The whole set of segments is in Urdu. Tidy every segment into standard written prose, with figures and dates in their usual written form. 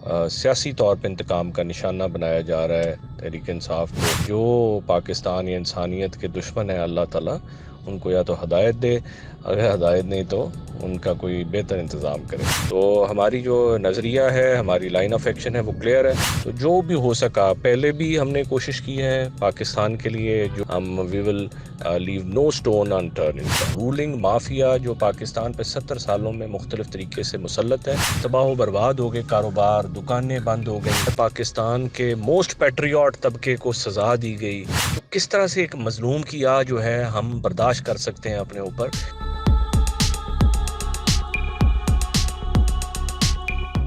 سیاسی طور پہ انتقام کا نشانہ بنایا جا رہا ہے تحریک انصاف کو. جو پاکستان یا انسانیت کے دشمن ہیں اللہ تعالیٰ ان کو یا تو ہدایت دے، اگر ہدایت نہیں تو ان کا کوئی بہتر انتظام کرے. تو ہماری جو نظریہ ہے، ہماری لائن آف ایکشن ہے وہ کلیئر ہے. تو جو بھی ہو سکا، پہلے بھی ہم نے کوشش کی ہے پاکستان کے لیے، جو ہم we will leave no stone unturned. Ruling mafia جو پاکستان پہ 70 سالوں میں مختلف طریقے سے مسلط ہے، تباہ و برباد ہو گئے، کاروبار دکانیں بند ہو گئی، پاکستان کے موسٹ پیٹریوٹ طبقے کو سزا دی گئی. تو کس طرح سے ایک مظلوم کی آہ جو ہے ہم برداشت کر سکتے ہیں اپنے اوپر؟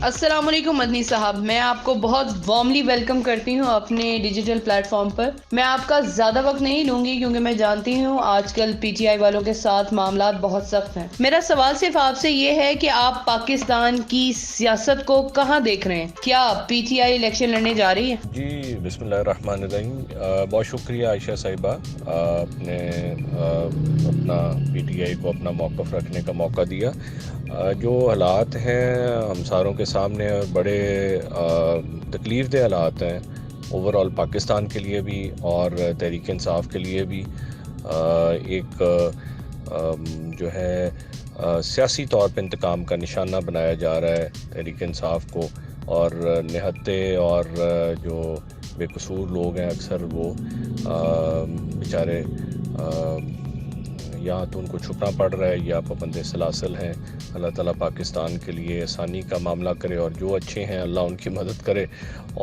السلام علیکم مدنی صاحب، میں آپ کو بہت وارملی ویلکم کرتی ہوں اپنے ڈیجیٹل پلیٹ فارم پر. میں آپ کا زیادہ وقت نہیں لوں گی کیونکہ میں جانتی ہوں آج کل پی ٹی آئی والوں کے ساتھ معاملات بہت سخت ہیں. میرا سوال صرف آپ سے یہ ہے کہ آپ پاکستان کی سیاست کو کہاں دیکھ رہے ہیں؟ کیا پی ٹی آئی الیکشن لڑنے جا رہی ہے؟ جی بسم اللہ الرحمن الرحیم. بہت شکریہ عائشہ صاحبہ، آپ نے اپنا پی ٹی آئی کو اپنا موقف رکھنے کا موقع دیا. جو حالات ہیں ہمساروں کے سامنے بڑے تکلیف دہ حالات ہیں اوور آل پاکستان کے لیے بھی اور تحریک انصاف کے لیے بھی. ایک جو ہے سیاسی طور پہ انتقام کا نشانہ بنایا جا رہا ہے تحریک انصاف کو، اور نہتے اور جو بے قصور لوگ ہیں اکثر وہ بیچارے یا تو ان کو چھپنا پڑ رہا ہے یا پابند سلاسل ہیں. اللہ تعالیٰ پاکستان کے لیے آسانی کا معاملہ کرے، اور جو اچھے ہیں اللہ ان کی مدد کرے،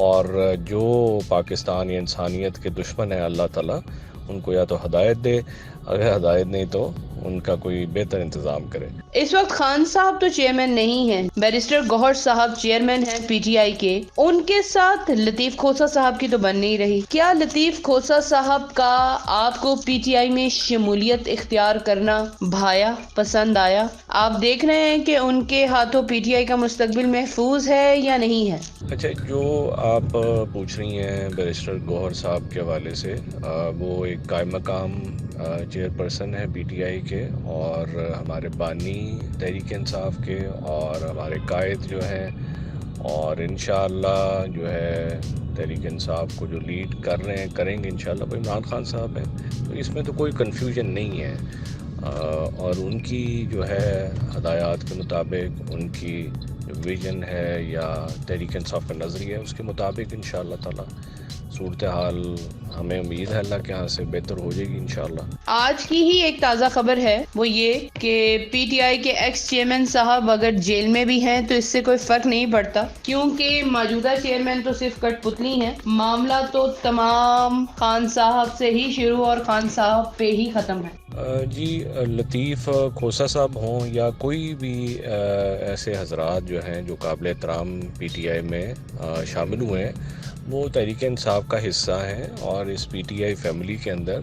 اور جو پاکستان یا انسانیت کے دشمن ہیں اللہ تعالیٰ ان کو یا تو ہدایت دے، اگر ہدایت نہیں تو ان کا کوئی بہتر انتظام کرے. اس وقت خان صاحب تو چیئرمین نہیں ہیں، بیرسٹر گوہر صاحب چیئرمین ہیں پی ٹی آئی کے. ان کے ساتھ لطیف کھوسہ صاحب کی تو بن نہیں رہی. کیا لطیف کھوسہ صاحب کا آپ کو پی ٹی آئی میں شمولیت اختیار کرنا بھایا، پسند آیا؟ آپ دیکھ رہے ہیں کہ ان کے ہاتھوں پی ٹی آئی کا مستقبل محفوظ ہے یا نہیں ہے؟ اچھا، جو آپ پوچھ رہی ہیں بیرسٹر گوہر صاحب کے حوالے سے، وہ ایک قائم مقام چیئر پرسن ہے پی ٹی آئی کے، اور ہمارے بانی تحریک انصاف کے، اور ہمارے قائد جو ہیں، اور انشاءاللہ جو ہے تحریک انصاف کو جو لیڈ کر رہے ہیں کریں گے انشاءاللہ وہ عمران خان صاحب ہیں. تو اس میں تو کوئی کنفیوژن نہیں ہے، اور ان کی جو ہے ہدایات کے مطابق، ان کی جو ویژن ہے یا تحریک انصاف کا نظریہ ہے اس کے مطابق انشاءاللہ تعالی صورتحال ہمیں امید ہے اللہ کے ہاں سے بہتر ہو جائے گی انشاءاللہ. آج کی ہی ایک تازہ خبر ہے، وہ یہ کہ پی ٹی آئی کے ایکس چیئرمین صاحب اگر جیل میں بھی ہیں تو اس سے کوئی فرق نہیں پڑتا، کیونکہ موجودہ چیئرمین تو صرف کٹ پتلی ہیں. معاملہ تو تمام خان صاحب سے ہی شروع اور خان صاحب پہ ہی ختم ہے. جی لطیف کھوسہ صاحب ہوں یا کوئی بھی ایسے حضرات جو ہیں جو قابل احترام پی ٹی آئی میں شامل ہوئے ہیں، وہ تحریک انصاف کا حصہ ہیں، اور اس پی ٹی آئی فیملی کے اندر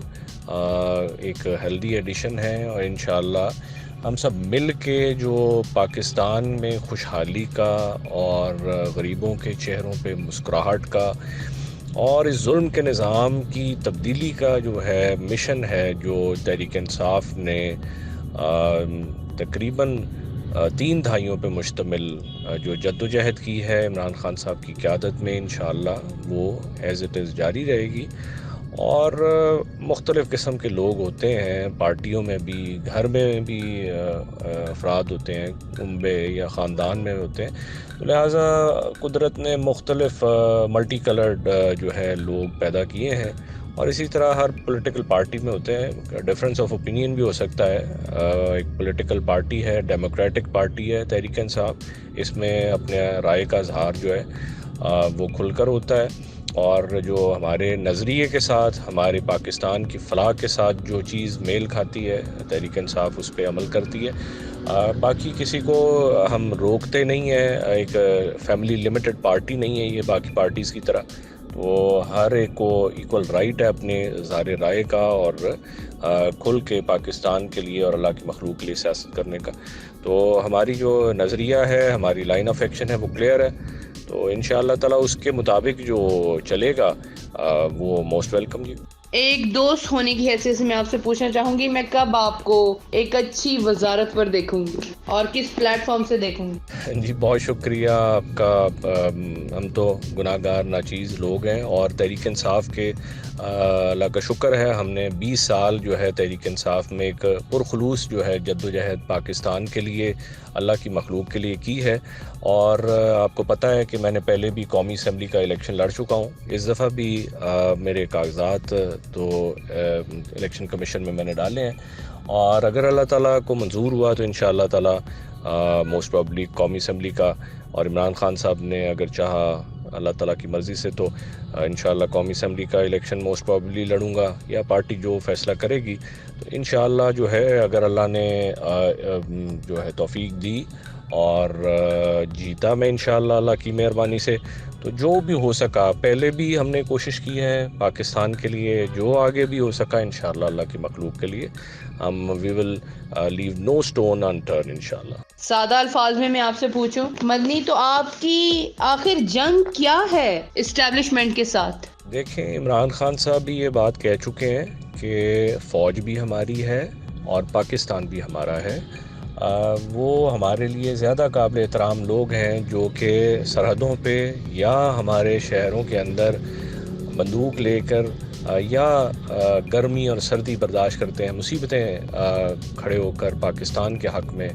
ایک ہیلدی ایڈیشن ہے. اور انشاءاللہ ہم سب مل کے جو پاکستان میں خوشحالی کا اور غریبوں کے چہروں پہ مسکراہٹ کا اور اس ظلم کے نظام کی تبدیلی کا جو ہے مشن ہے، جو تحریک انصاف نے تقریباً 3 دہائیوں پہ مشتمل جو جدوجہد کی ہے عمران خان صاحب کی قیادت میں، انشاءاللہ وہ ایز اٹ از جاری رہے گی. اور مختلف قسم کے لوگ ہوتے ہیں پارٹیوں میں بھی، گھر میں بھی افراد ہوتے ہیں، کنبے یا خاندان میں ہوتے ہیں، لہٰذا قدرت نے مختلف ملٹی کلرڈ جو ہے لوگ پیدا کیے ہیں، اور اسی طرح ہر پولیٹیکل پارٹی میں ہوتے ہیں. ڈفرینس آف اوپینین بھی ہو سکتا ہے. ایک پولیٹیکل پارٹی ہے، ڈیموکریٹک پارٹی ہے تحریک انصاف، اس میں اپنے رائے کا اظہار جو ہے وہ کھل کر ہوتا ہے، اور جو ہمارے نظریے کے ساتھ، ہمارے پاکستان کی فلاح کے ساتھ جو چیز میل کھاتی ہے تحریک انصاف اس پہ عمل کرتی ہے. باقی کسی کو ہم روکتے نہیں ہیں، ایک فیملی لمیٹڈ پارٹی نہیں ہے یہ باقی پارٹیز کی طرح، تو ہر ایک کو ایکول رائٹ ہے اپنے اظہار رائے کا اور کھل کے پاکستان کے لیے اور اللہ کی مخلوق کے لیے سیاست کرنے کا. تو ہماری جو نظریہ ہے، ہماری لائن آف ایکشن ہے وہ کلیئر ہے. تو انشاءاللہ تعالی اس کے مطابق جو چلے گا وہ موسٹ ویلکم. جی ایک دوست ہونے کی حیثیت سے میں آپ سے پوچھنا چاہوں گی، میں کب آپ کو ایک اچھی وزارت پر دیکھوں گی اور کس پلیٹ فارم سے دیکھوں گی؟ جی بہت شکریہ آپ کا. ہم تو گناہ گار ناچیز لوگ ہیں، اور تحریک انصاف کے اللہ کا شکر ہے ہم نے 20 سال جو ہے تحریک انصاف میں ایک پرخلوص جو ہے جد و جہد پاکستان کے لیے، اللہ کی مخلوق کے لیے کی ہے. اور آپ کو پتہ ہے کہ میں نے پہلے بھی قومی اسمبلی کا الیکشن لڑ چکا ہوں. اس دفعہ بھی میرے کاغذات تو الیکشن کمیشن میں نے ڈالے ہیں، اور اگر اللہ تعالیٰ کو منظور ہوا تو انشاءاللہ تعالیٰ موسٹ پرابلی قومی اسمبلی کا، اور عمران خان صاحب نے اگر چاہا اللہ تعالیٰ کی مرضی سے تو انشاءاللہ قومی اسمبلی کا الیکشن موسٹ پرابلی لڑوں گا، یا پارٹی جو فیصلہ کرے گی. تو انشاءاللہ جو ہے اگر اللہ نے جو ہے توفیق دی اور جیتا میں انشاءاللہ اللہ کی مہربانی سے، تو جو بھی ہو سکا پہلے بھی ہم نے کوشش کی ہے پاکستان کے لیے، جو آگے بھی ہو سکا انشاءاللہ اللہ کی مخلوق کے لیے ہم we will leave no stone intern انشاءاللہ. سادہ الفاظ میں آپ سے پوچھوں مدنی، تو آپ کی آخر جنگ کیا ہے اسٹیبلشمنٹ کے ساتھ؟ دیکھیں عمران خان صاحب بھی یہ بات کہہ چکے ہیں کہ فوج بھی ہماری ہے اور پاکستان بھی ہمارا ہے. وہ ہمارے لیے زیادہ قابل احترام لوگ ہیں جو کہ سرحدوں پہ یا ہمارے شہروں کے اندر بندوق لے کر یا گرمی اور سردی برداشت کرتے ہیں، مصیبتیں کھڑے ہو کر پاکستان کے حق میں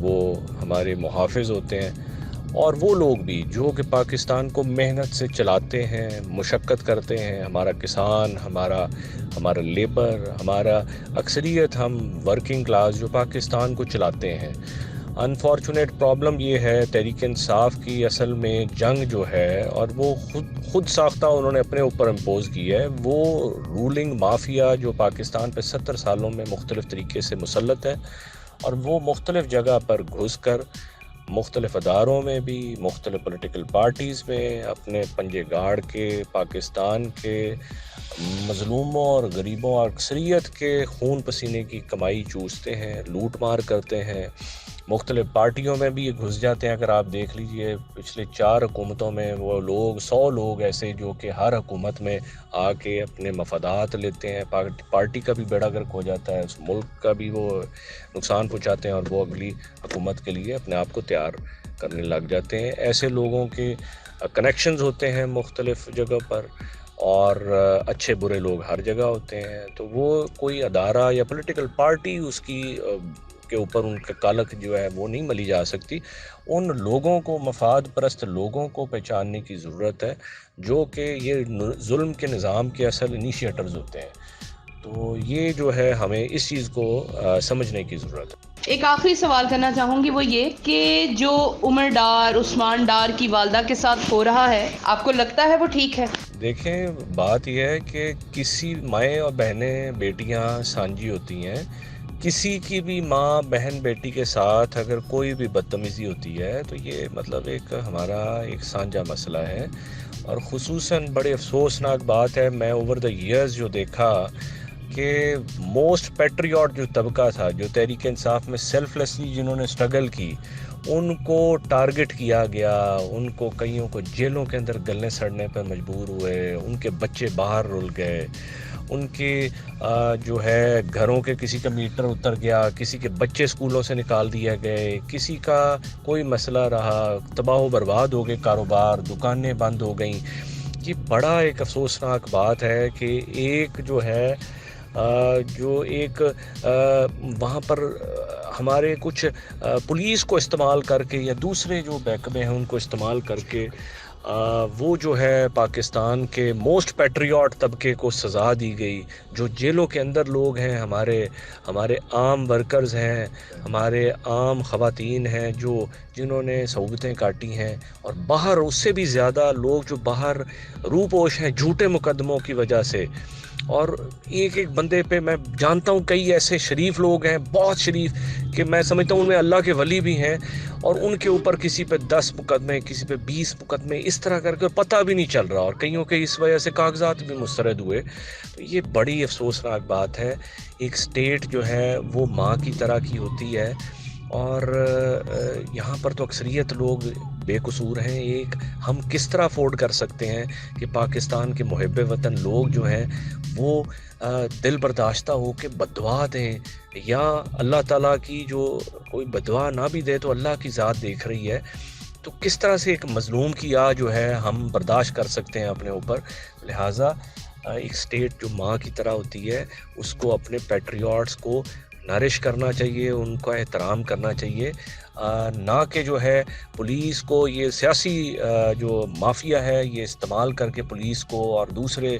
وہ ہمارے محافظ ہوتے ہیں. اور وہ لوگ بھی جو کہ پاکستان کو محنت سے چلاتے ہیں، مشقت کرتے ہیں، ہمارا کسان، ہمارا لیبر، ہمارا اکثریت ہم ورکنگ کلاس جو پاکستان کو چلاتے ہیں. انفارچونیٹ پرابلم یہ ہے تحریک انصاف کی اصل میں جنگ جو ہے، اور وہ خود ساختہ انہوں نے اپنے اوپر امپوز کی ہے، وہ رولنگ مافیا جو پاکستان پہ 70 سالوں میں مختلف طریقے سے مسلط ہے، اور وہ مختلف جگہ پر گھس کر مختلف اداروں میں بھی، مختلف پولیٹیکل پارٹیز میں اپنے پنجے گاڑ کے پاکستان کے مظلوموں اور غریبوں اور اکثریت کے خون پسینے کی کمائی چوستے ہیں، لوٹ مار کرتے ہیں. مختلف پارٹیوں میں بھی یہ گھس جاتے ہیں. اگر آپ دیکھ لیجئے پچھلے 4 حکومتوں میں وہ لوگ 100 لوگ ایسے جو کہ ہر حکومت میں آ کے اپنے مفادات لیتے ہیں، پارٹی کا بھی بیڑا گرک ہو جاتا ہے، اس ملک کا بھی وہ نقصان پہنچاتے ہیں، اور وہ اگلی حکومت کے لیے اپنے آپ کو تیار کرنے لگ جاتے ہیں. ایسے لوگوں کے کنیکشنز ہوتے ہیں مختلف جگہ پر، اور اچھے برے لوگ ہر جگہ ہوتے ہیں. تو وہ کوئی ادارہ یا پولیٹیکل پارٹی اس کی کے اوپر ان کا کالک جو ہے وہ نہیں ملی جا سکتی. ان لوگوں کو، مفاد پرست لوگوں کو پہچاننے کی ضرورت ہے جو کہ یہ ظلم کے نظام کے اصل انیشیٹرز ہوتے ہیں. تو یہ جو ہے ہمیں اس چیز کو سمجھنے کی ضرورت ہے. ایک آخری سوال کرنا چاہوں گی، وہ یہ کہ جو عمر ڈار، عثمان ڈار کی والدہ کے ساتھ ہو رہا ہے، آپ کو لگتا ہے وہ ٹھیک ہے؟ دیکھیں بات یہ ہے کہ کسی مائیں اور بہنیں، بیٹیاں سانجی ہوتی ہیں. کسی کی بھی ماں، بہن، بیٹی کے ساتھ اگر کوئی بھی بدتمیزی ہوتی ہے تو یہ مطلب ہمارا ایک سانجا مسئلہ ہے. اور خصوصاً بڑے افسوسناک بات ہے، میں اوور دا ایئرز جو دیکھا کہ موسٹ پیٹریوٹ جو طبقہ تھا، جو تحریک انصاف میں سیلف لیسلی جنہوں نے سٹرگل کی، ان کو ٹارگٹ کیا گیا، ان کو کئیوں کو جیلوں کے اندر گلنے سڑنے پر مجبور ہوئے، ان کے بچے باہر رل گئے، ان کے جو ہے گھروں کے کسی کا میٹر اتر گیا، کسی کے بچے اسکولوں سے نکال دیا گئے، کسی کا کوئی مسئلہ رہا، تباہ و برباد ہو گئے کاروبار، دکانیں بند ہو گئیں. یہ بڑا ایک افسوسناک بات ہے کہ ایک جو ہے جو ایک وہاں پر ہمارے کچھ پولیس کو استعمال کر کے یا دوسرے جو محکمے ہیں ان کو استعمال کر کے وہ جو ہے پاکستان کے موسٹ پیٹریوٹ طبقے کو سزا دی گئی. جو جیلوں کے اندر لوگ ہیں، ہمارے عام ورکرز ہیں، ہمارے عام خواتین ہیں جنہوں نے صحبتیں کاٹی ہیں، اور باہر اس سے بھی زیادہ لوگ جو باہر روپوش ہیں جھوٹے مقدموں کی وجہ سے. اور ایک بندے پہ میں جانتا ہوں کئی ایسے شریف لوگ ہیں، بہت شریف، کہ میں سمجھتا ہوں ان میں اللہ کے ولی بھی ہیں، اور ان کے اوپر کسی پہ 10 مقدمے، کسی پہ 20 مقدمے اس طرح کر کے پتہ بھی نہیں چل رہا، اور کئیوں کے اس وجہ سے کاغذات بھی مسترد ہوئے. تو یہ بڑی افسوسناک بات ہے. ایک سٹیٹ جو ہے وہ ماں کی طرح کی ہوتی ہے، اور یہاں پر تو اکثریت لوگ بے قصور ہیں. ایک ہم کس طرح افورڈ کر سکتے ہیں کہ پاکستان کے محب وطن لوگ جو ہیں وہ دل برداشتہ ہو کے بددعا دیں، یا اللہ تعالیٰ کی جو کوئی بددعا نہ بھی دے تو اللہ کی ذات دیکھ رہی ہے. تو کس طرح سے ایک مظلوم کی جو ہے ہم برداشت کر سکتے ہیں اپنے اوپر. لہٰذا ایک سٹیٹ جو ماں کی طرح ہوتی ہے اس کو اپنے پیٹریوٹس کو نرش کرنا چاہیے، ان کا احترام کرنا چاہیے، نہ کہ جو ہے پولیس کو یہ سیاسی جو مافیا ہے یہ استعمال کر کے پولیس کو اور دوسرے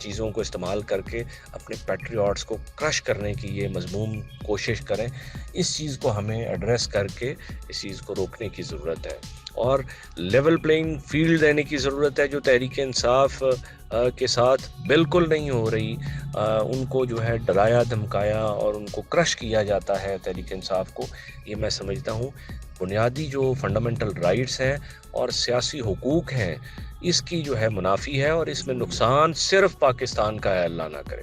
چیزوں کو استعمال کر کے اپنے پیٹریوٹس کو کرش کرنے کی یہ مذموم کوشش کریں. اس چیز کو ہمیں ایڈریس کر کے اس چیز کو روکنے کی ضرورت ہے، اور لیول پلینگ فیلڈ دینے کی ضرورت ہے جو تحریک انصاف کے ساتھ بالکل نہیں ہو رہی. ان کو جو ہے ڈرایا دھمکایا اور ان کو کرش کیا جاتا ہے تحریک انصاف کو. یہ میں سمجھتا ہوں بنیادی جو فنڈامنٹل رائٹس ہیں اور سیاسی حقوق ہیں اس کی جو ہے منافی ہے، اور اس میں نقصان صرف پاکستان کا ہے، اللہ نہ کرے.